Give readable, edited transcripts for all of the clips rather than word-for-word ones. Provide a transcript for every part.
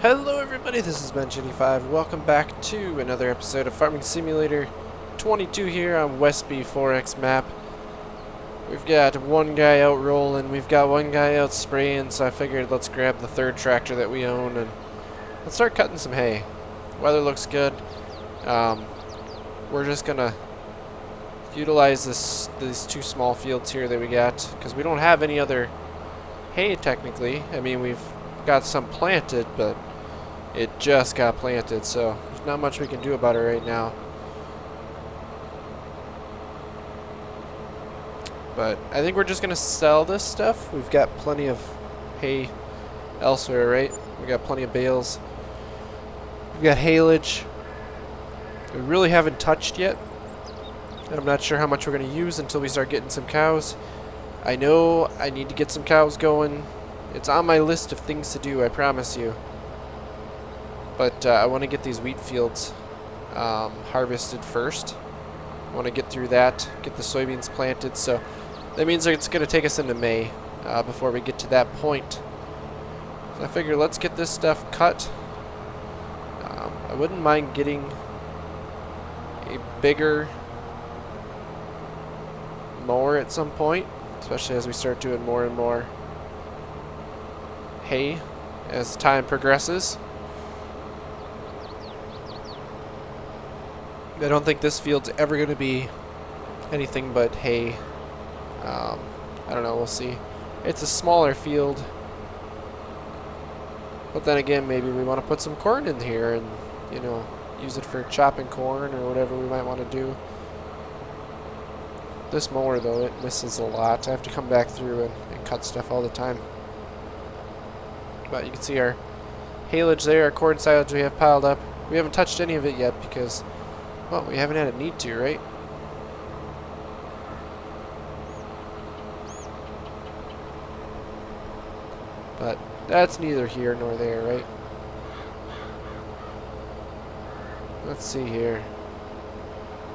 Hello everybody, this is Ben85. Welcome back to another episode of Farming Simulator 22 here on West B4X map. We've got one guy out rolling, we've got one guy out spraying, so I figured let's grab the third tractor that we own and let's start cutting some hay. Weather looks good. We're just gonna utilize these two small fields here that we got, because we don't have any other hay technically. I mean, we've got some planted, but it just got planted, so there's not much we can do about it right now. But I think we're just gonna sell this stuff. We've got plenty of hay elsewhere, right? We got plenty of bales. We've got haylage we really haven't touched yet, and I'm not sure how much we're gonna use until we start getting some cows. I know I need to get some cows going. It's on my list of things to do, I promise you. But I want to get these wheat fields harvested first. I want to get through that, get the soybeans planted. So that means it's going to take us into May before we get to that point. So I figure let's get this stuff cut. I wouldn't mind getting a bigger mower at some point, especially as we start doing more and more hay as time progresses. I don't think this field's ever going to be anything but hay. I don't know, we'll see. It's a smaller field, but then again, maybe we want to put some corn in here and, you know, use it for chopping corn or whatever we might want to do. This mower, though, it misses a lot. I have to come back through and cut stuff all the time. But you can see our haylage there, our corn silage we have piled up. We haven't touched any of it yet because, well, we haven't had a need to, right? But that's neither here nor there, right? Let's see here.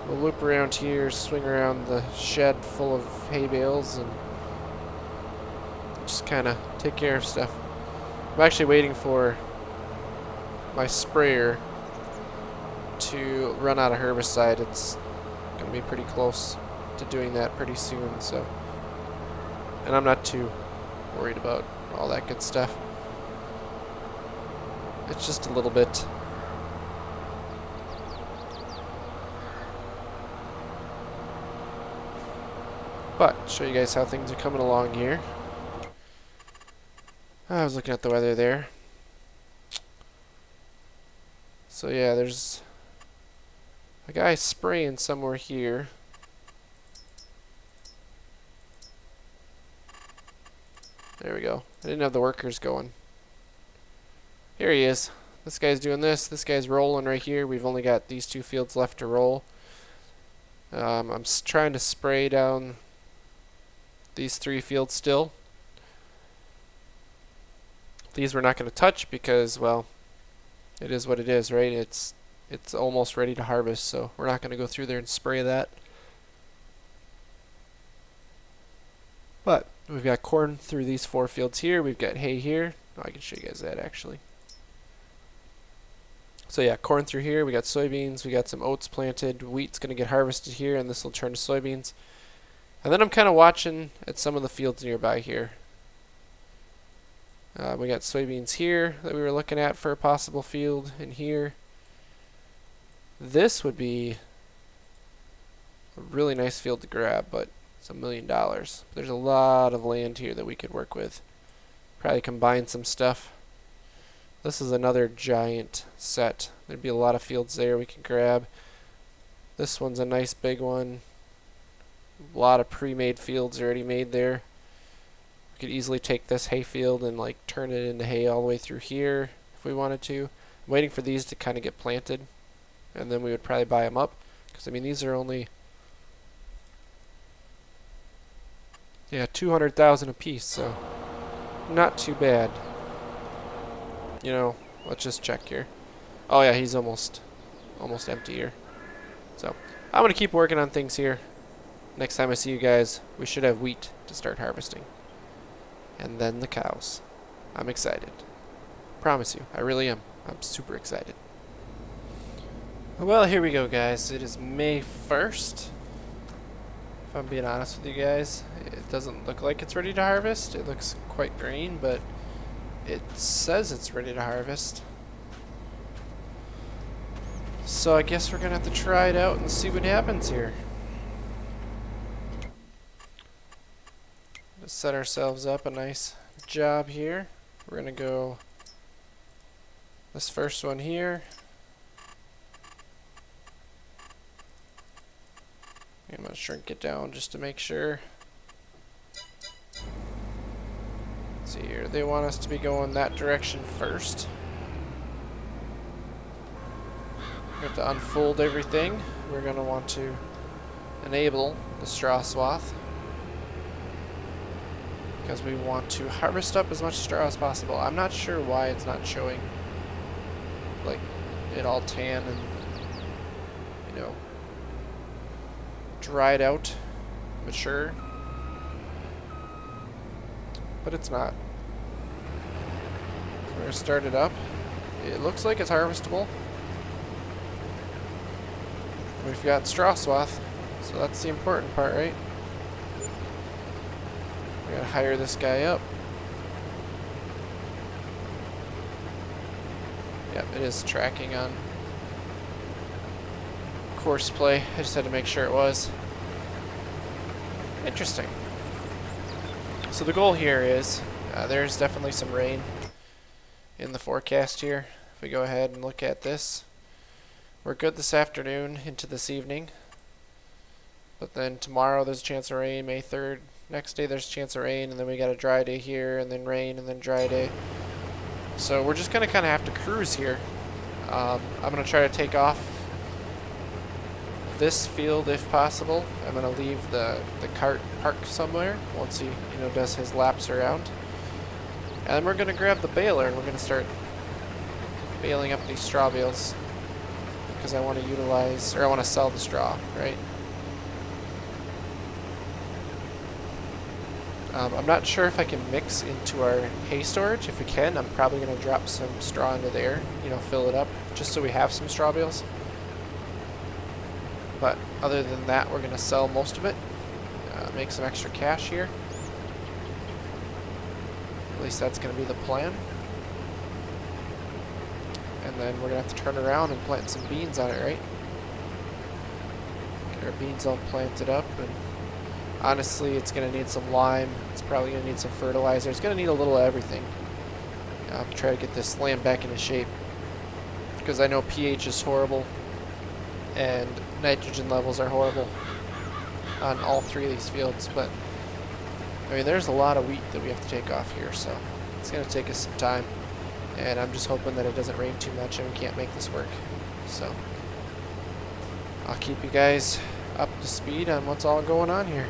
We'll loop around here, swing around the shed full of hay bales, and just kind of take care of stuff. I'm actually waiting for my sprayer to run out of herbicide. It's going to be pretty close to doing that pretty soon, so, and I'm not too worried about all that good stuff. It's just a little bit. But show you guys how things are coming along here. I was looking at the weather there. So yeah, there's a guy spraying somewhere here. There we go. I didn't have the workers going. Here he is. This guy's doing this. This guy's rolling right here. We've only got these two fields left to roll. I'm trying to spray down these three fields still. These we're not going to touch because, well, it is what it is, right? It's almost ready to harvest, so we're not going to go through there and spray that. But we've got corn through these four fields here. We've got hay here. Oh, I can show you guys that actually. So yeah, corn through here. We got soybeans. We got some oats planted. Wheat's going to get harvested here, and this will turn to soybeans. And then I'm kind of watching at some of the fields nearby here. We got soybeans here that we were looking at for a possible field in here. This would be a really nice field to grab, but it's $1 million. There's a lot of land here that we could work with. Probably combine some stuff. This is another giant set. There'd be a lot of fields there we can grab. This one's a nice big one. A lot of pre-made fields already made there. We could easily take this hay field and like turn it into hay all the way through here if we wanted to. I'm waiting for these to kind of get planted, and then we would probably buy them up, because I mean these are only, yeah, 200,000 a piece, so not too bad. You know, let's just check here. Oh yeah, he's almost empty here. So I'm gonna keep working on things here. Next time I see you guys, we should have wheat to start harvesting. And then the cows. I'm excited. Promise you, I really am. I'm super excited. Well, here we go, guys. It is May 1st. If I'm being honest with you guys, it doesn't look like it's ready to harvest. It looks quite green, but it says it's ready to harvest. So I guess we're gonna have to try it out and see what happens here. Let's set ourselves up a nice job here. We're gonna go this first one here. I'm gonna shrink it down just to make sure. Let's see here, they want us to be going that direction first. We have to unfold everything. We're gonna want to enable the straw swath because we want to harvest up as much straw as possible. I'm not sure why it's not showing like it all tan and, you know, dried out, mature, but it's not. So we're gonna start it up. It looks like it's harvestable. We've got straw swath, so that's the important part, right? We gotta hire this guy up. Yep, it is tracking on course play. I just had to make sure it was. Interesting. So the goal here is, there's definitely some rain in the forecast here. If we go ahead and look at this, we're good this afternoon into this evening. But then tomorrow there's a chance of rain, May 3rd. Next day there's a chance of rain, and then we got a dry day here, and then rain, and then dry day. So we're just going to kind of have to cruise here. I'm going to try to take off this field if possible. I'm going to leave the cart parked somewhere once he does his laps around. And then we're going to grab the baler and we're going to start baling up these straw bales because I want to utilize, or I want to sell the straw, right? I'm not sure if I can mix into our hay storage. If we can, I'm probably going to drop some straw into there, fill it up, just so we have some straw bales. But other than that, we're going to sell most of it, make some extra cash here. At least that's going to be the plan. And then we're going to have to turn around and plant some beans on it, right? Get our beans all planted up, and honestly, it's going to need some lime. It's probably going to need some fertilizer. It's going to need a little of everything. To try to get this land back into shape. Because I know pH is horrible. And nitrogen levels are horrible on all three of these fields. But, I mean, there's a lot of wheat that we have to take off here. So, it's going to take us some time. And I'm just hoping that it doesn't rain too much and we can't make this work. So, I'll keep you guys up to speed on what's all going on here.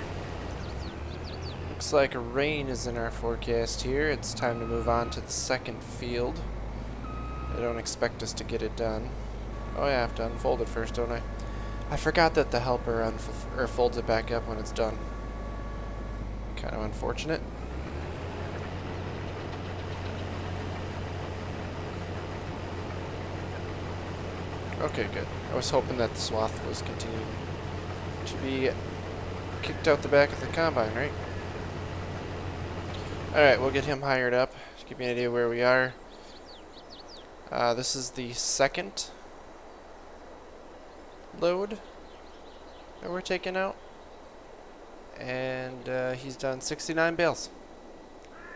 Looks like rain is in our forecast here. It's time to move on to the second field. I don't expect us to get it done. Oh yeah, I have to unfold it first, don't I? I forgot that the helper folds it back up when it's done. Kind of unfortunate. Okay, good. I was hoping that the swath was continuing to be kicked out the back of the combine, right? Alright, we'll get him hired up to give you an idea where we are. This is the second load that we're taking out. And he's done 69 bales.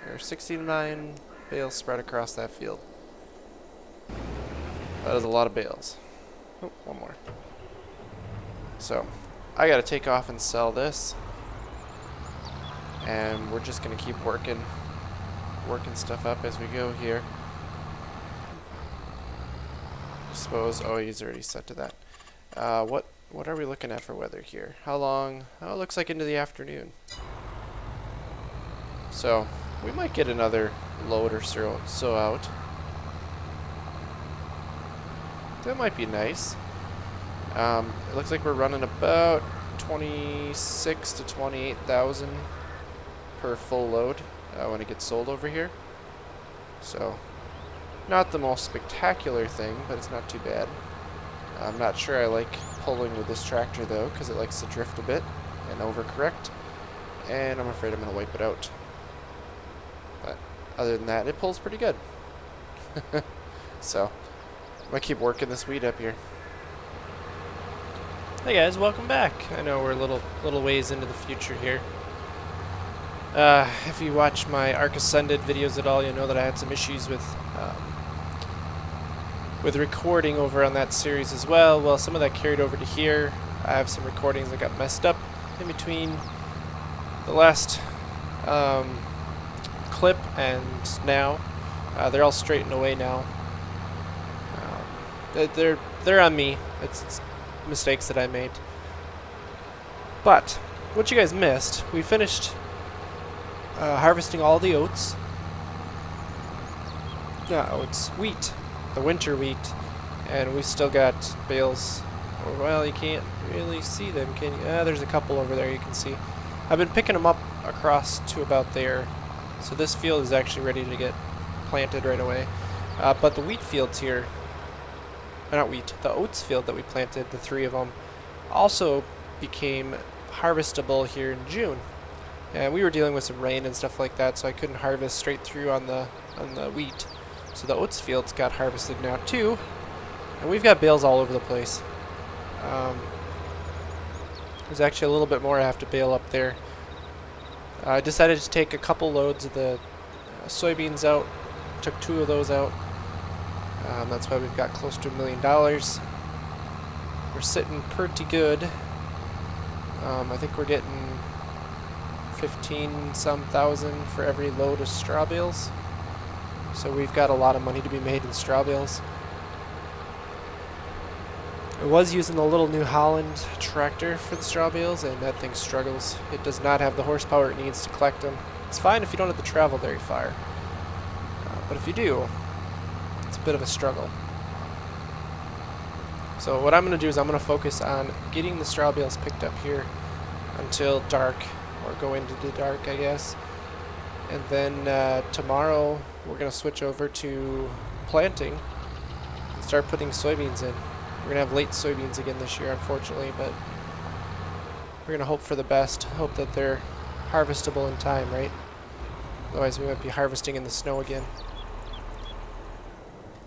There are 69 bales spread across that field. That is a lot of bales. Oh, one more. So, I gotta take off and sell this. And we're just gonna keep working stuff up as we go here. I suppose, oh, he's already set to that. What are we looking at for weather here? How long? Oh, it looks like into the afternoon. So, we might get another load or so out. That might be nice. It looks like we're running about 26 to 28,000 per full load when it gets sold over here. So Not the most spectacular thing, but it's not too bad. I'm not sure I like pulling with this tractor though, because it likes to drift a bit and overcorrect, and I'm afraid I'm going to wipe it out. But other than that, it pulls pretty good. So, I'm going to keep working this weed up here. Hey guys, welcome back. I know we're a little ways into the future here. If you watch my Arc Ascended videos at all, you know that I had some issues with recording over on that series as well. Well, some of that carried over to here. I have some recordings that got messed up in between the last clip and now. They're all straightened away now. They're on me. It's mistakes that I made. But what you guys missed, we finished harvesting all the oats. Not oats, wheat. The winter wheat, and we still got bales. Well, you can't really see them, can you? There's a couple over there you can see. I've been picking them up across to about there, so this field is actually ready to get planted right away. But the wheat fields here, not wheat, the oats field that we planted, the 3 of them, also became harvestable here in June. And we were dealing with some rain and stuff like that, so I couldn't harvest straight through on the wheat. So the oats fields got harvested now too, and we've got bales all over the place. There's actually a little bit more I have to bale up there. I decided to take a couple loads of the soybeans out, took 2 of those out. That's why we've got close to $1 million. We're sitting pretty good. I think we're getting 15-some thousand for every load of straw bales. So we've got a lot of money to be made in straw bales. I was using the little New Holland tractor for the straw bales, and that thing struggles. It does not have the horsepower it needs to collect them. It's fine if you don't have to travel very far. But if you do, it's a bit of a struggle. So what I'm going to do is I'm going to focus on getting the straw bales picked up here until dark, or go into the dark, I guess. And then tomorrow we're going to switch over to planting and start putting soybeans in. We're going to have late soybeans again this year, unfortunately, but we're going to hope for the best. Hope that they're harvestable in time, right? Otherwise we might be harvesting in the snow again.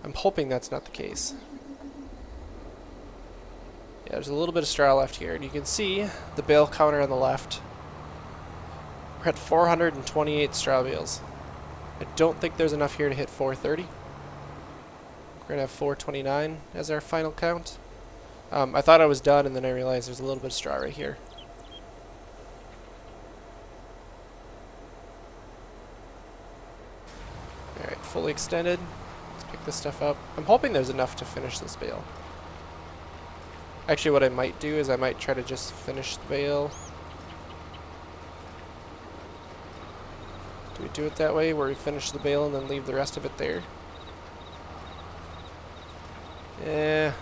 I'm hoping that's not the case. Yeah, there's a little bit of straw left here, and you can see the bale counter on the left. We're at 428 straw bales. I don't think there's enough here to hit 430. We're going to have 429 as our final count. I thought I was done, and then I realized there's a little bit of straw right here. Alright, fully extended. Let's pick this stuff up. I'm hoping there's enough to finish this bale. Actually, what I might do is I might try to just finish the bale. Do we do it that way, where we finish the bale and then leave the rest of it there? Yeah.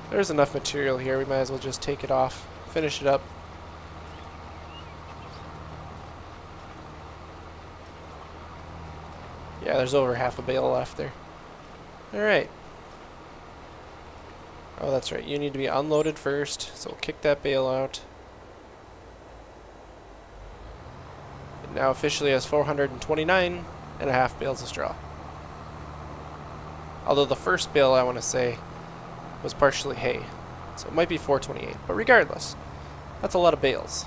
There's enough material here, we might as well just take it off, finish it up. Yeah, there's over half a bale left there. Alright. Oh, that's right, you need to be unloaded first, so we'll kick that bale out. Now officially has 429.5 bales of straw. Although the first bale, I want to say, was partially hay. So it might be 428. But regardless, that's a lot of bales.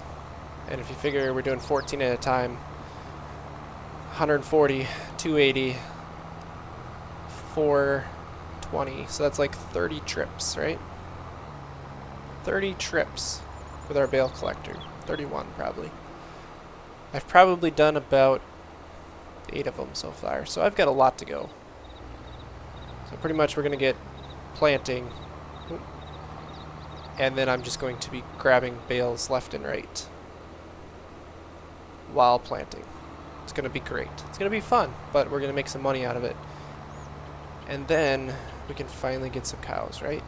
And if you figure we're doing 14 at a time, 140, 280, 420. So that's like 30 trips, right? 30 trips with our bale collector. 31 probably. I've probably done about 8 of them so far, so I've got a lot to go. So pretty much we're going to get planting, and then I'm just going to be grabbing bales left and right while planting. It's going to be great. It's going to be fun, but we're going to make some money out of it. And then we can finally get some cows, right?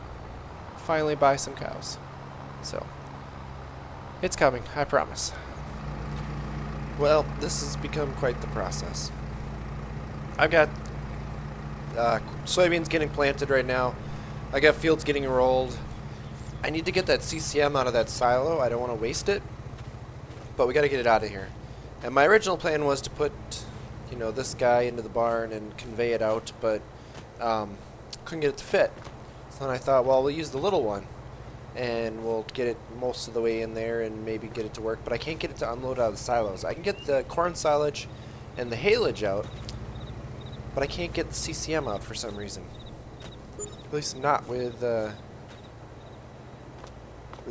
Finally buy some cows. So, it's coming, I promise. Well, this has become quite the process. I've got soybeans getting planted right now. I got fields getting rolled. I need to get that CCM out of that silo. I don't want to waste it, but we got to get it out of here. And my original plan was to put, you know, this guy into the barn and convey it out, but couldn't get it to fit. So then I thought, well, we'll use the little one, and we'll get it most of the way in there and maybe get it to work. But I can't get it to unload out of the silos. I can get the corn silage and the haylage out, but I can't get the CCM out for some reason. At least not with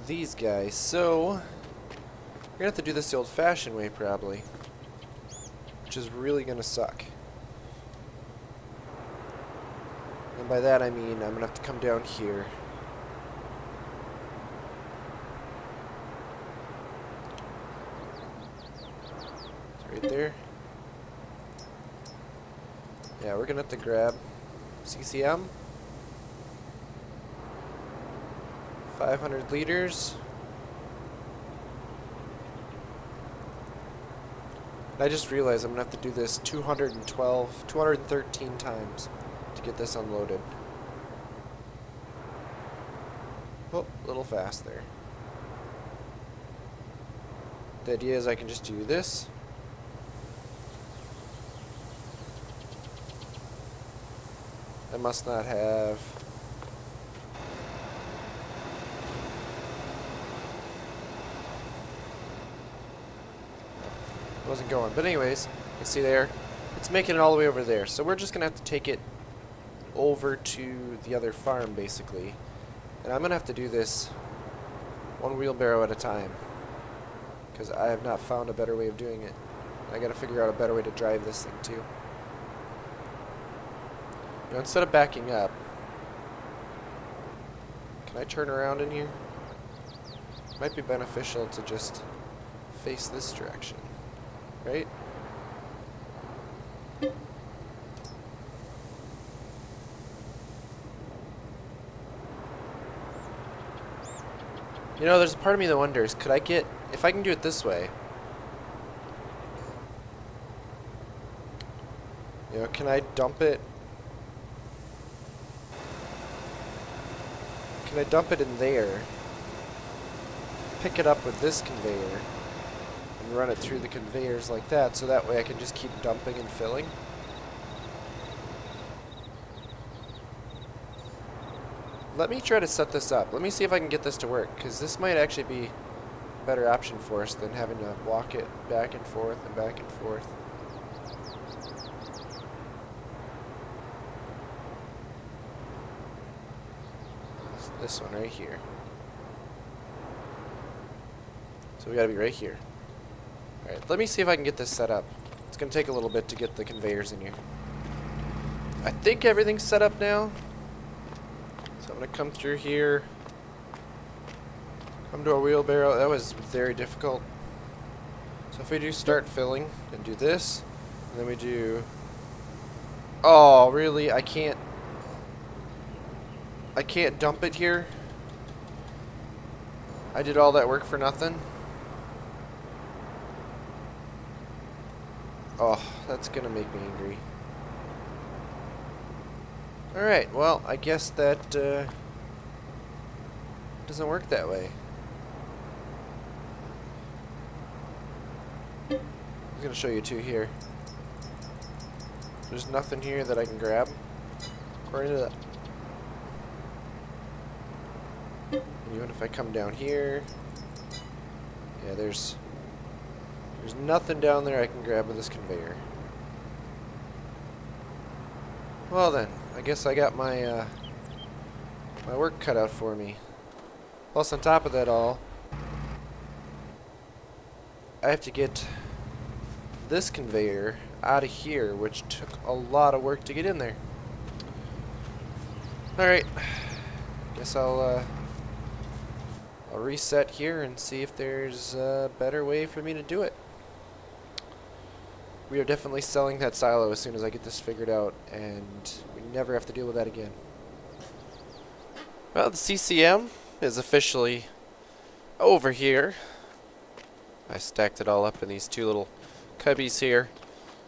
these guys. So we're gonna have to do this the old-fashioned way probably, which is really gonna suck. And by that I mean I'm gonna have to come down here. It's right there. Yeah, we're gonna have to grab CCM. 500 liters. And I just realized I'm gonna have to do this 213 times to get this unloaded. Oh, a little fast there. The idea is I can just do this. I must not have... wasn't going. But anyways, you see there, it's making it all the way over there. So we're just going to have to take it over to the other farm, basically. And I'm going to have to do this one wheelbarrow at a time, because I have not found a better way of doing it. I got to figure out a better way to drive this thing, too. Now, instead of backing up, can I turn around in here? Might be beneficial to just face this direction. Right? You know, there's a part of me that wonders, could I get, if I can do it this way, you know, can I dump it? Can I dump it in there, pick it up with this conveyor, and run it through the conveyors like that, so that way I can just keep dumping and filling? Let me try to set this up. Let me see if I can get this to work, because this might actually be a better option for us than having to walk it back and forth and back and forth. It's this one right here. So we gotta be right here. Alright, let me see if I can get this set up. It's gonna take a little bit to get the conveyors in here. I think everything's set up now. So I'm gonna come through here. Come to a wheelbarrow. That was very difficult. So if we do start filling and do this, and then we do... Oh, really? I can't dump it here? I did all that work for nothing? Oh, that's gonna make me angry. Alright, well, I guess that doesn't work that way. I'm gonna show you two here. There's nothing here that I can grab. According to that. And even if I come down here, yeah, there's nothing down there I can grab with this conveyor. Well then, I guess I got my my work cut out for me. Plus, on top of that all, I have to get this conveyor out of here, which took a lot of work to get in there. Alright, guess I'll reset here and see if there's a better way for me to do it. We are definitely selling that silo as soon as I get this figured out, and we never have to deal with that again. Well, the CCM is officially over here. I stacked it all up in these two little cubbies here.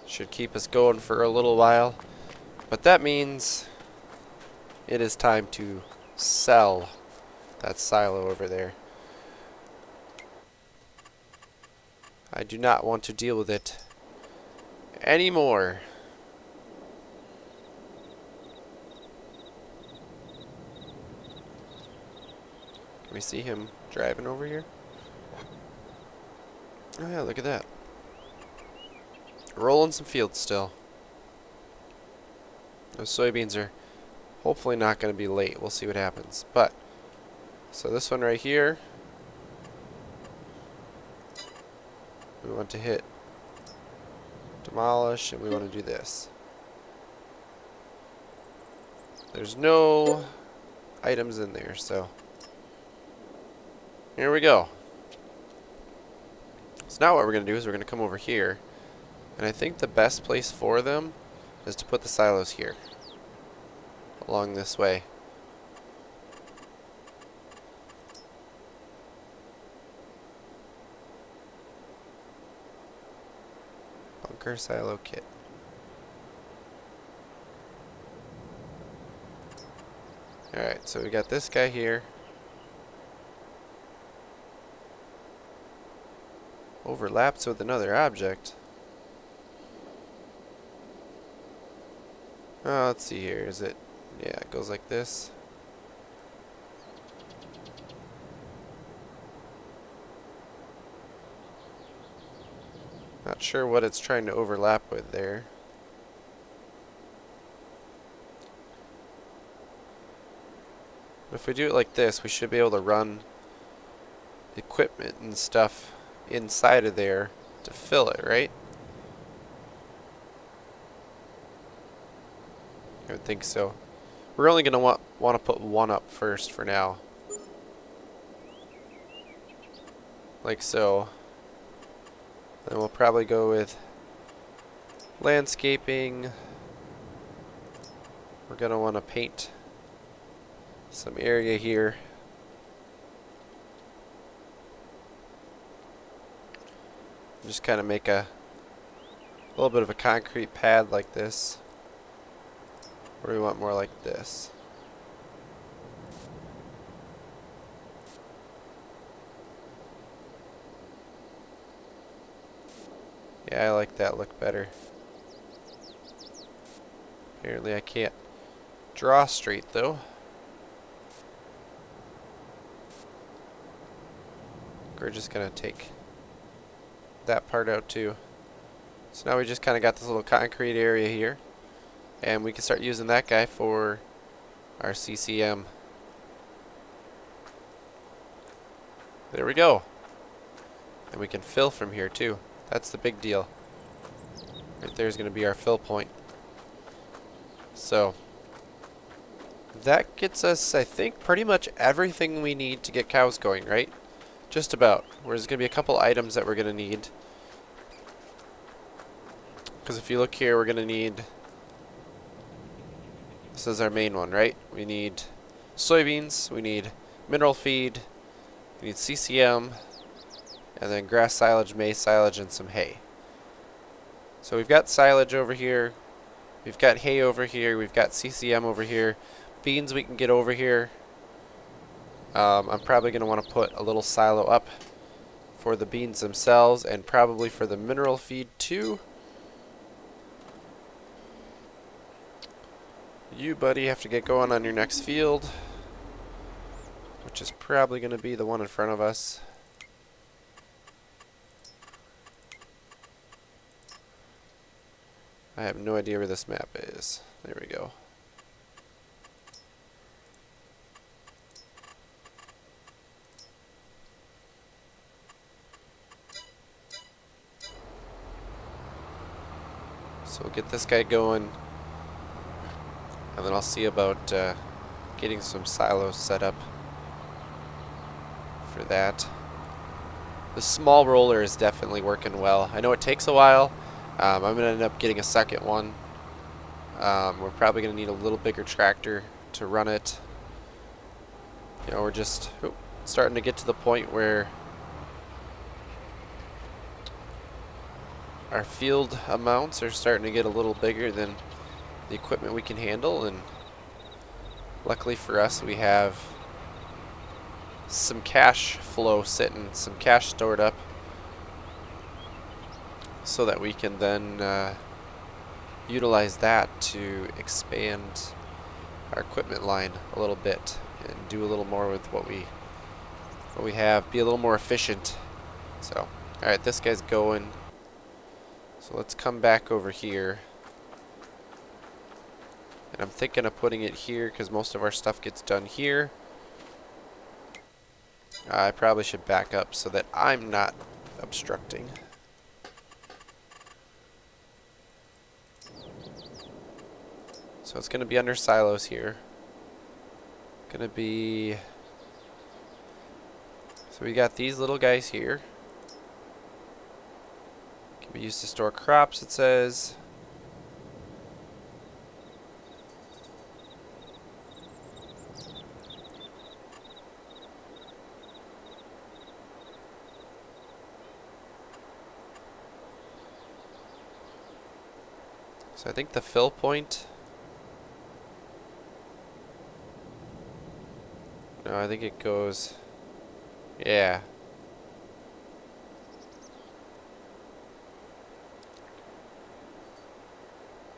Should keep us going for a little while. But that means it is time to sell that silo over there. I do not want to deal with it anymore. Can we see him driving over here? Oh yeah, look at that. Rolling some fields still. Those soybeans are hopefully not going to be late. We'll see what happens. But, so this one right here, we want to hit demolish, and we want to do this. There's no items in there, so here we go. So now what we're going to do is we're going to come over here, and I think the best place for them is to put the silos here, along this way. Bunker silo kit. Alright, so we got this guy here. Overlaps with another object. Oh, let's see here. Is it? Yeah, it goes like this. Not sure what it's trying to overlap with there. But if we do it like this, we should be able to run equipment and stuff inside of there to fill it, right? I would think so. We're only going to want to put one up first for now. Like so. Then we'll probably go with landscaping. We're going to want to paint some area here. Just kind of make a little bit of a concrete pad like this. Or we want more like this. Yeah, I like that look better. Apparently I can't draw straight though. We're just gonna take that part out too. So now we just kind of got this little concrete area here. And we can start using that guy for our CCM. There we go. And we can fill from here too. That's the big deal. Right there is going to be our fill point. So that gets us, I think, pretty much everything we need to get cows going, right? Just about. There's going to be a couple items that we're going to need. Because if you look here, we're going to need... This is our main one, right? We need soybeans, we need mineral feed, we need CCM, and then grass silage, maize silage, and some hay. So we've got silage over here, we've got hay over here, we've got CCM over here, beans we can get over here. I'm probably going to want to put a little silo up for the beans themselves, and probably for the mineral feed too. You, buddy, have to get going on your next field, which is probably going to be the one in front of us. I have no idea where this map is. There we go. So we'll get this guy going. And then I'll see about getting some silos set up for that. The small roller is definitely working well. I know it takes a while. I'm going to end up getting a second one. We're probably going to need a little bigger tractor to run it. You know, we're just starting to get to the point where our field amounts are starting to get a little bigger than the equipment we can handle, and luckily for us, we have some cash flow sitting, some cash stored up, so that we can then utilize that to expand our equipment line a little bit and do a little more with what we have, be a little more efficient. So, alright, this guy's going. So let's come back over here. And I'm thinking of putting it here because most of our stuff gets done here. I probably should back up so that I'm not obstructing. So it's going to be under silos here. Going to be... So we got these little guys here. Can be used to store crops, it says. So I think the fill point... No, I think it goes... Yeah.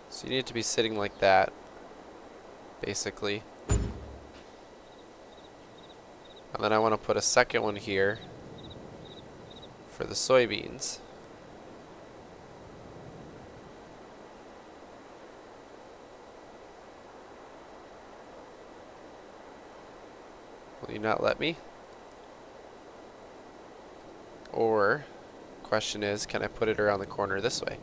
So you need it to be sitting like that, basically. And then I want to put a second one here for the soybeans. Will you not let me? Or, question is, can I put it around the corner this way?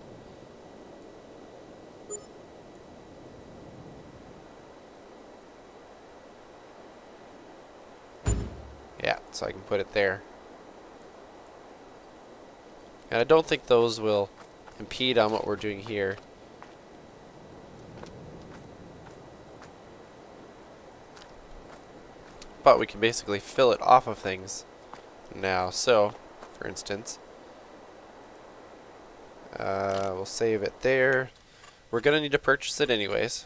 Yeah, so I can put it there. And I don't think those will impede on what we're doing here. But we can basically fill it off of things now. So, for instance, we'll save it there. We're going to need to purchase it anyways.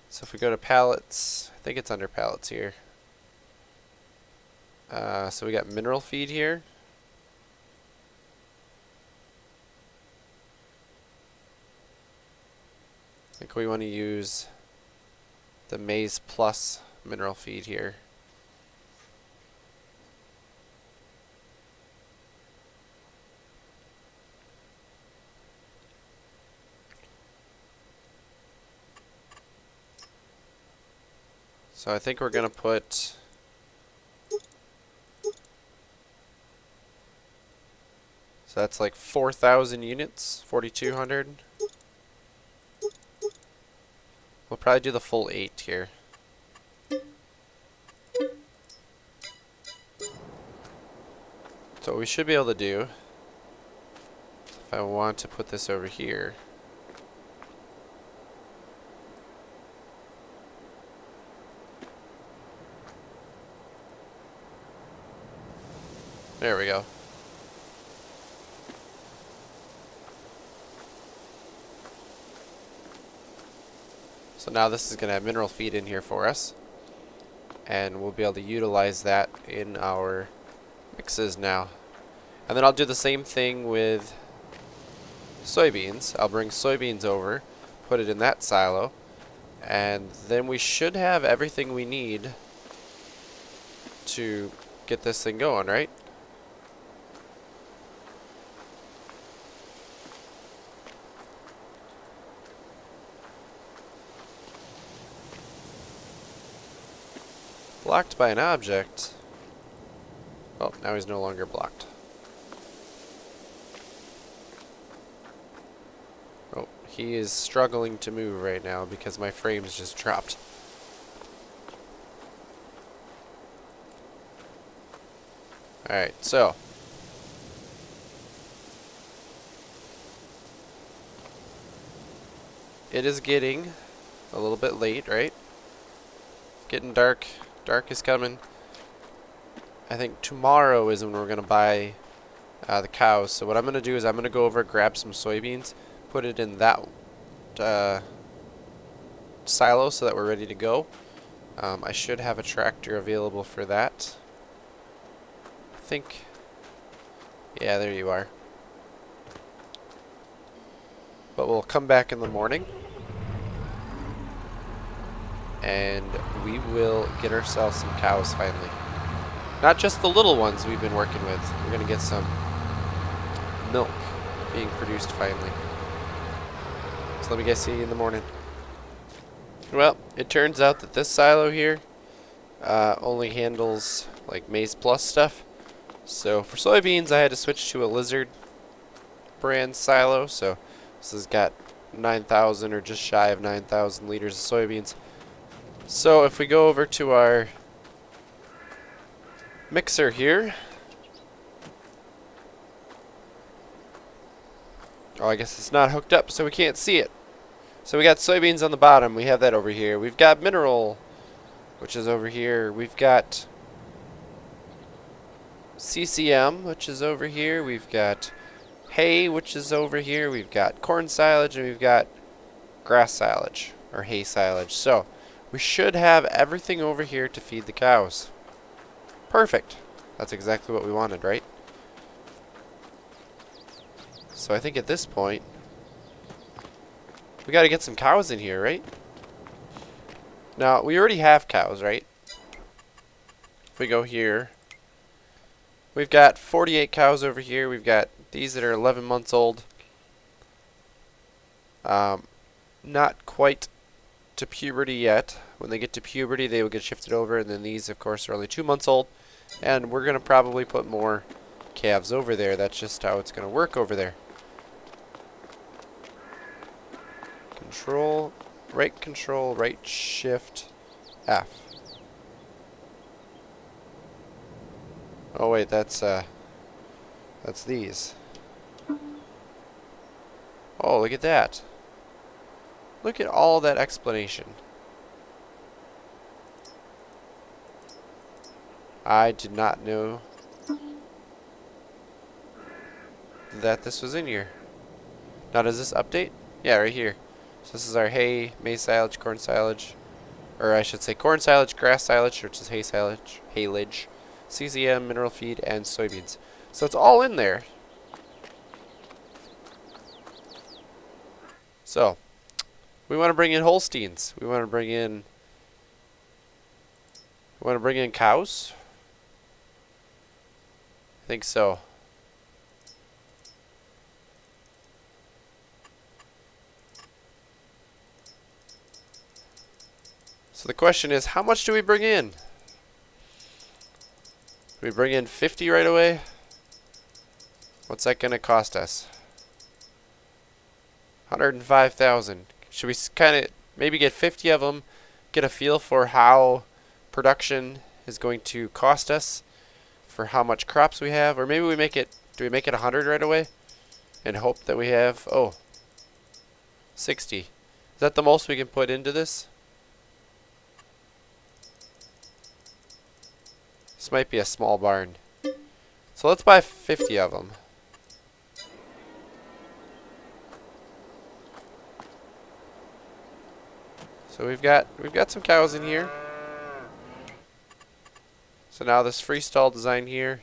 So if we go to pallets, I think it's under pallets here. So we got mineral feed here. I think we want to use the maize plus mineral feed here. So I think we're going to put... So that's like 4,000 units, 4,200. We'll probably do the full 8 here. So what we should be able to do, if I want to put this over here, there we go. So now this is going to have mineral feed in here for us. And we'll be able to utilize that in our mixes now. And then I'll do the same thing with soybeans. I'll bring soybeans over, put it in that silo, and then we should have everything we need to get this thing going, right? Blocked by an object. Oh, now he's no longer blocked. Oh, he is struggling to move right now because my frame's just dropped. Alright, so. It is getting a little bit late, right? Getting dark. Dark is coming. I think tomorrow is when we're going to buy the cows. So what I'm going to do is I'm going to go over, grab some soybeans, put it in that silo so that we're ready to go. I should have a tractor available for that. I think, yeah, there you are. But we'll come back in the morning and we will get ourselves some cows finally. Not just the little ones we've been working with. We're going to get some milk being produced finally. So let me guys see you in the morning. Well, it turns out that this silo here only handles like Maize Plus stuff. So for soybeans, I had to switch to a Lizard brand silo. So this has got 9,000 or just shy of 9,000 liters of soybeans. So if we go over to our mixer here. Oh, I guess it's not hooked up, so we can't see it. So we got soybeans on the bottom. We have that over here. We've got mineral, which is over here. We've got CCM, which is over here. We've got hay, which is over here. We've got corn silage, and we've got grass silage, or hay silage. So we should have everything over here to feed the cows. Perfect. That's exactly what we wanted, right? So I think at this point, we got to get some cows in here, right? Now, we already have cows, right? If we go here, we've got 48 cows over here. We've got these that are 11 months old. Not quite to puberty yet. When they get to puberty, they will get shifted over, and then these, of course, are only 2 months old. And we're going to probably put more calves over there. That's just how it's going to work over there. Control, right shift, F. Oh wait, that's these. Oh, look at that. Look at all that explanation. I did not know that this was in here. Now, does this update? Yeah, right here. So this is our hay, maize silage, corn silage, or I should say corn silage, grass silage, which is hay silage, haylage, CCM, mineral feed, and soybeans. So it's all in there. So we want to bring in Holsteins. We want to bring in cows. I think so. So the question is, how much do we bring in? Do we bring in 50 right away? What's that going to cost us? 105,000. Should we kind of maybe get 50 of them, get a feel for how production is going to cost us, for how much crops we have, or maybe we make it, do we make it 100 right away and hope that we have, 60. Is that the most we can put into this? This might be a small barn. So let's buy 50 of them. So we've got some cows in here. So now this freestall design here,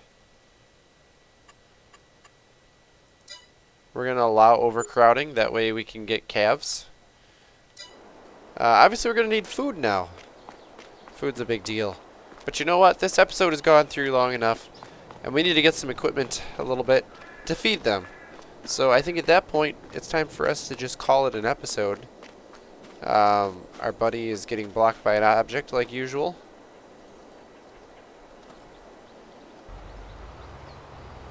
we're going to allow overcrowding. That way we can get calves. Obviously we're going to need food now. Food's a big deal. But you know what? This episode has gone through long enough, and we need to get some equipment a little bit to feed them. So I think at that point, it's time for us to just call it an episode. Our buddy is getting blocked by an object like usual.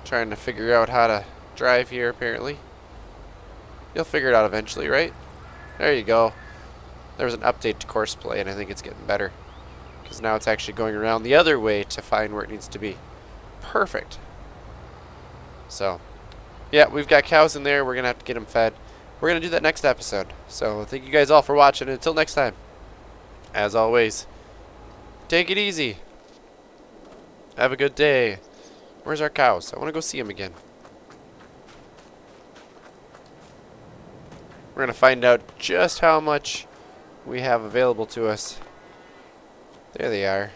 Trying to figure out how to drive here, apparently. You'll figure it out eventually, right? There you go. There was an update to course play, and I think it's getting better. Because now it's actually going around the other way to find where it needs to be. Perfect. So, yeah, we've got cows in there. We're going to have to get them fed. We're going to do that next episode. So, thank you guys all for watching. Until next time, as always, take it easy. Have a good day. Where's our cows? I want to go see them again. We're going to find out just how much we have available to us. There they are.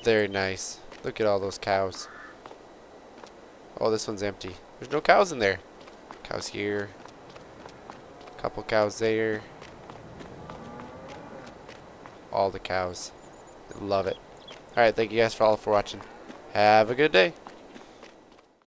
Very nice. Look at all those cows. Oh, this one's empty. There's no cows in there. Cows here. Couple cows there. All the cows. Love it. Alright, thank you guys for watching. Have a good day.